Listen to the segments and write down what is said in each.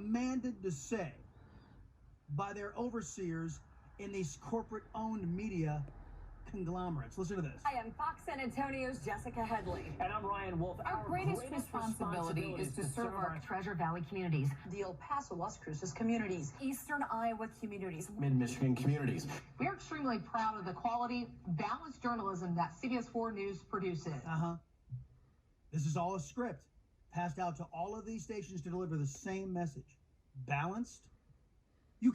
commanded to say by their overseers in these corporate-owned media conglomerates. Listen to this. Hi, I'm Fox San Antonio's Jessica Headley. And I'm Ryan Wolf. Our greatest responsibility is to serve our Treasure Valley communities, the El Paso, Las Cruces communities, Eastern Iowa communities, Mid-Michigan communities. We are extremely proud of the quality, balanced journalism that CBS 4 News produces. This is all a script passed out to all of these stations to deliver the same message. Balanced? You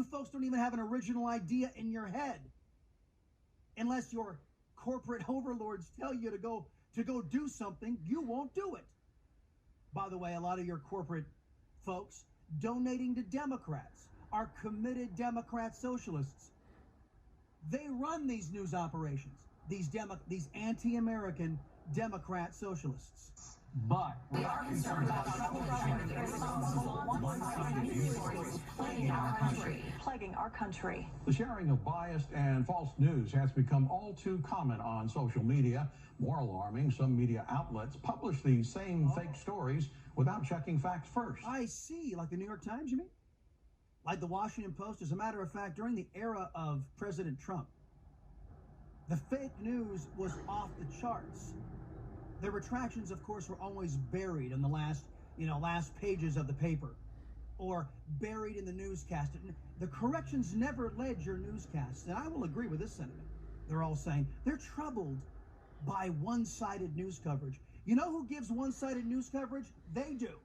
folks don't even have an original idea in your head. Unless your corporate overlords tell you to go do something, you won't do it. By the way, a lot of your corporate folks donating to Democrats are committed Democrat socialists. They run these news operations, these anti-American Democrat socialists. But we are concerned about plaguing our country. The sharing of biased and false news has become all too common on social media. More alarming, some media outlets publish these same fake stories without checking facts first. I see. Like the New York Times, you mean? Like the Washington Post? As a matter of fact, during the era of President Trump, the fake news was off the charts. The retractions, of course, were always buried in the last pages of the paper or buried in the newscast. The corrections never led your newscasts, and I will agree with this sentiment. They're all saying they're troubled by one-sided news coverage. You know who gives one-sided news coverage? They do.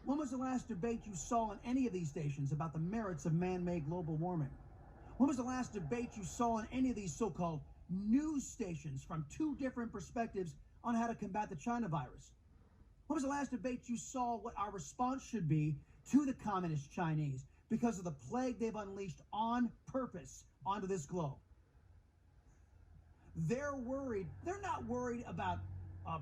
When was the last debate you saw on any of these stations about the merits of man-made global warming? When was the last debate you saw on any of these so-called news stations from two different perspectives on how to combat the China virus? When was the last debate you saw what our response should be to the communist Chinese because of the plague they've unleashed on purpose onto this globe? They're worried. They're not worried about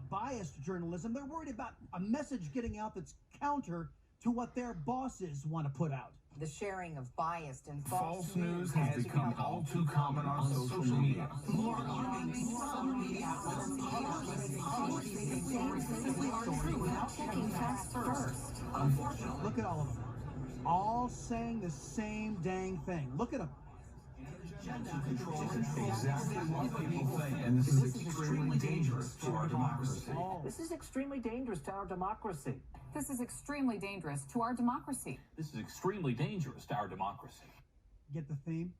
biased journalism. They're worried about a message getting out that's counter to what their bosses want to put out. The sharing of biased and false news has become all too common on social media. More alarming, some media outlets without checking facts first. Unfortunately, look at all of them. All saying the same dang thing. Look at them. Exactly what people think, and this is extremely dangerous to our democracy. This is extremely dangerous to our democracy. this is extremely dangerous to our democracy. This is extremely dangerous to our democracy. Get the theme?